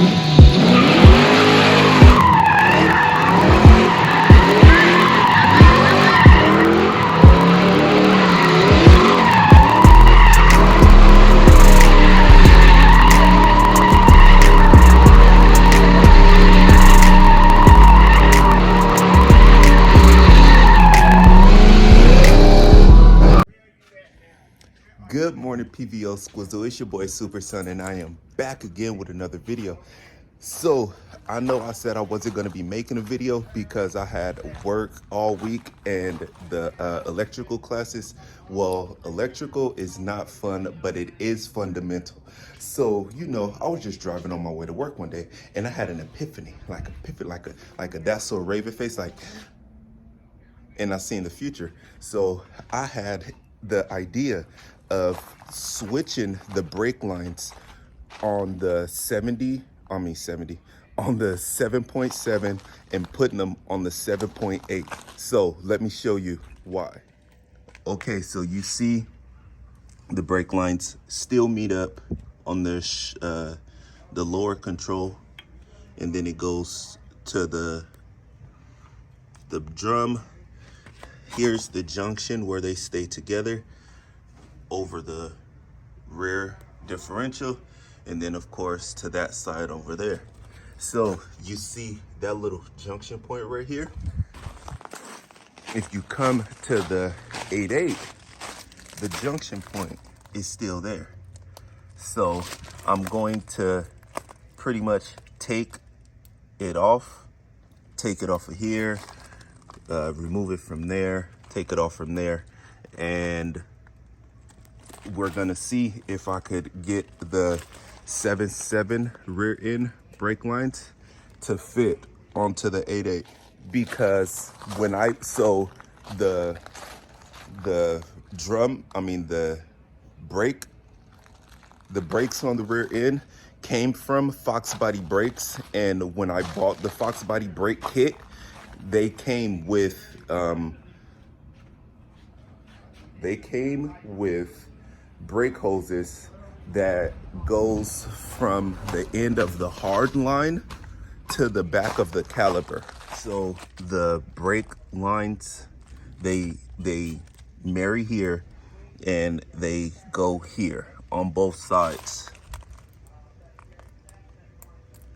Good morning, PVO Squizzle. It's your boy Super Son, and I am back again with another video. So I know I said I wasn't going to be making a video because I had work all week and the electrical classes. Well, electrical is not fun, but it is fundamental. So, you know, I was just driving on my way to work one day and I had an epiphany, like a that's so Raven face, like, and I seen the future. So I had the idea of switching the brake lines on the 70, on the 7.7 and putting them on the 7.8. So let me show you why. Okay, so you see the brake lines still meet up on the lower control, and then it goes to the drum. Here's the junction where they stay together over the rear differential, and then of course to that side over there. So you see that little junction point right here? If you come to the 8.8, the junction point is still there. So I'm going to pretty much take it off of here, remove it from there, take it off from there, and we're gonna see if I could get the 7.7 rear end brake lines to fit onto the 8.8, because when the brakes on the rear end came from Fox Body Brakes, and when I bought the Fox Body brake kit, they came with brake hoses that goes from the end of the hard line to the back of the caliper. So the brake lines, they marry here and they go here on both sides.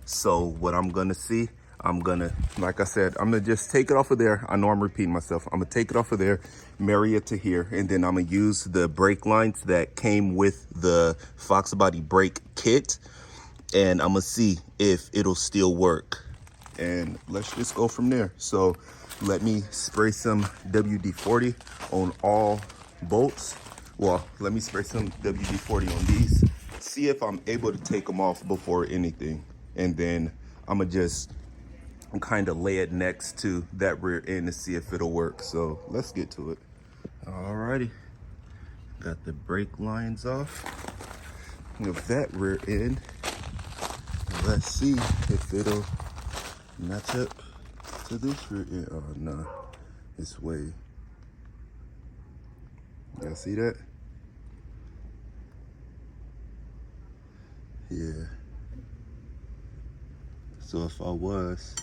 So what I'm gonna see, like I said, I'm gonna just take it off of there. I know I'm repeating myself. I'm gonna take it off of there, marry it to here, and then I'm gonna use the brake lines that came with the Fox Body brake kit, and I'm gonna see if it'll still work. And let's just go from there. So let me spray some WD-40 on all bolts. Well, let me spray some WD-40 on these, see if I'm able to take them off before anything. And then I'm gonna just kind of lay it next to that rear end to see if it'll work. So let's get to it. Alrighty, got the brake lines off of that rear end. Let's see if it'll match up to this rear end. Oh no, it's way. Y'all see that? Yeah. So if I was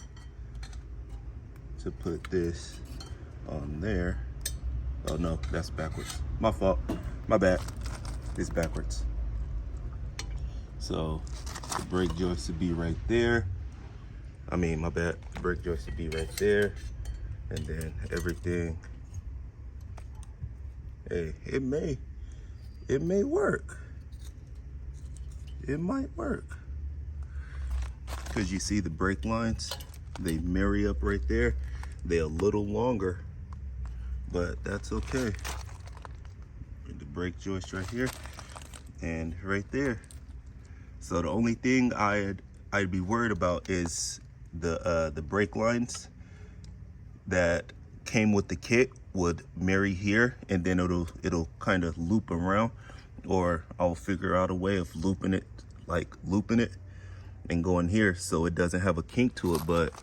to put this on there, oh no, that's backwards. My fault, my bad, it's backwards. So the brake joist would be right there. My bad, the brake joist would be right there. And then everything, hey, it may work. It might work. Because you see the brake lines, they marry up right there. They're a little longer, but that's okay. The brake joist right here and right there. So the only thing I'd be worried about is the brake lines that came with the kit would marry here, and then it'll kind of loop around, or I'll figure out a way of looping it and going here so it doesn't have a kink to it. But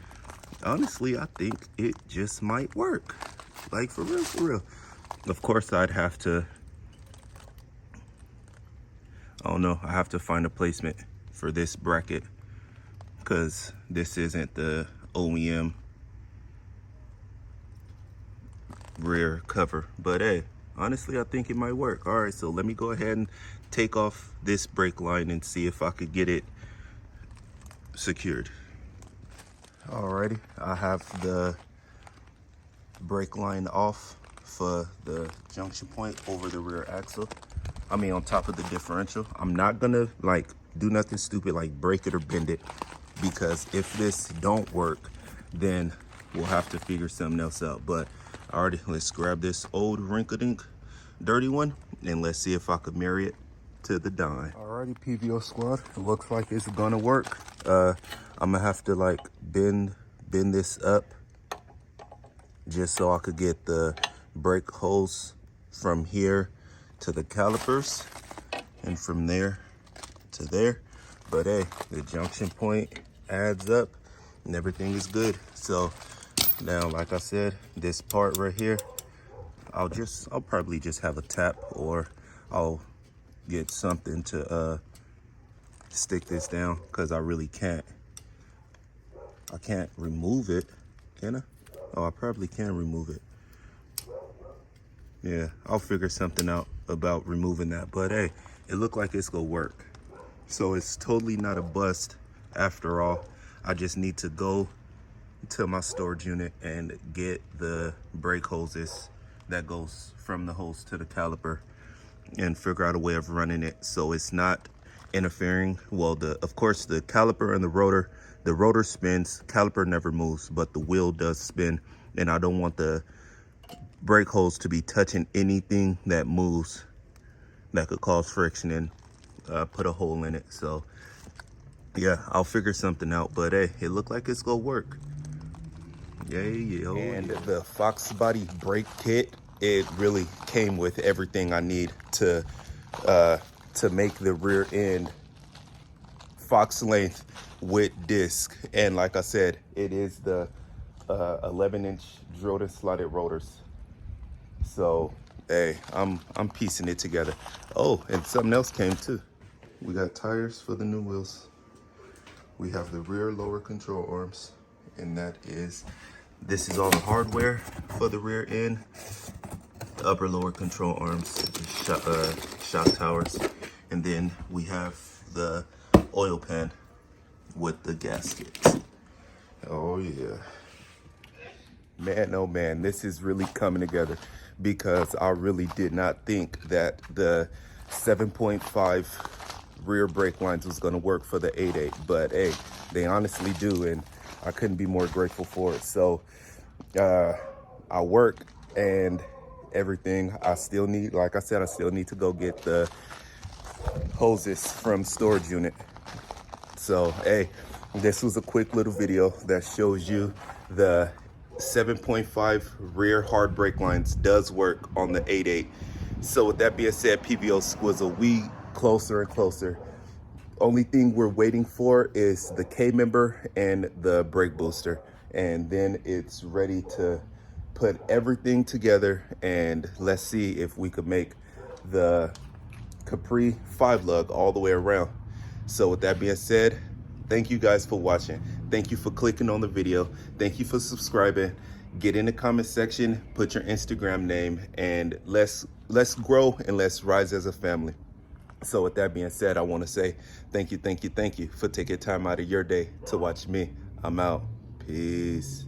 honestly, I think it just might work, like for real. Of course, I'd have to, I don't know, I have to find a placement for this bracket because this isn't the OEM rear cover. But hey, honestly, I think it might work. All right, so let me go ahead and take off this brake line and see if I could get it secured. Alrighty, I have the brake line off for the junction point over the rear axle. I mean, on top of the differential. I'm not gonna like do nothing stupid like break it or bend it, because if this don't work, then we'll have to figure something else out. But alrighty, let's grab this old rinky-dink dirty one and let's see if I could marry it to the dime. Alrighty, PVO squad, it looks like it's gonna work. I'm gonna have to like bend this up just so I could get the brake hose from here to the calipers and from there to there. But hey, the junction point adds up and everything is good. So now, like I said, this part right here, I'll probably just have a tap, or I'll get something to stick this down, because I really can't remove it, can I? Oh, I probably can remove it. Yeah, I'll figure something out about removing that. But hey, it looked like it's gonna work. So it's totally not a bust after all. I just need to go to my storage unit and get the brake hoses that goes from the hose to the caliper and figure out a way of running it so it's not interfering. Well, of course the caliper and the rotor spins, caliper never moves, but the wheel does spin, and I don't want the brake hose to be touching anything that moves that could cause friction and put a hole in it. So yeah, I'll figure something out. But hey, it looked like it's gonna work. Yeah. And the Fox Body brake kit, it really came with everything I need to make the rear end Fox length with disc. And like I said, it is the 11-inch drilled and slotted rotors. So hey, I'm piecing it together. Oh, and something else came too. We got tires for the new wheels. We have the rear lower control arms, and this is all the hardware for the rear end. The upper lower control arms, shock towers, and then we have the oil pan with the gaskets. Oh yeah. Man, oh man, this is really coming together, because I really did not think that the 7.5 rear brake lines was gonna work for the 8.8, but hey, they honestly do, and I couldn't be more grateful for it. So I work and everything. I still need, like I said, I still need to go get the hoses from storage unit. So hey, this was a quick little video that shows you the 7.5 rear hard brake lines does work on the 8.8. So with that being said, PVO Squizzle, we closer and closer. Only thing we're waiting for is the K member and the brake booster, and then it's ready to put everything together, and let's see if we could make the Capri 5-lug all the way around. So with that being said, thank you guys for watching. Thank you for clicking on the video. Thank you for subscribing. Get in the comment section, put your Instagram name, and let's grow and let's rise as a family. So with that being said, I want to say thank you for taking time out of your day to watch me. I'm out. Peace.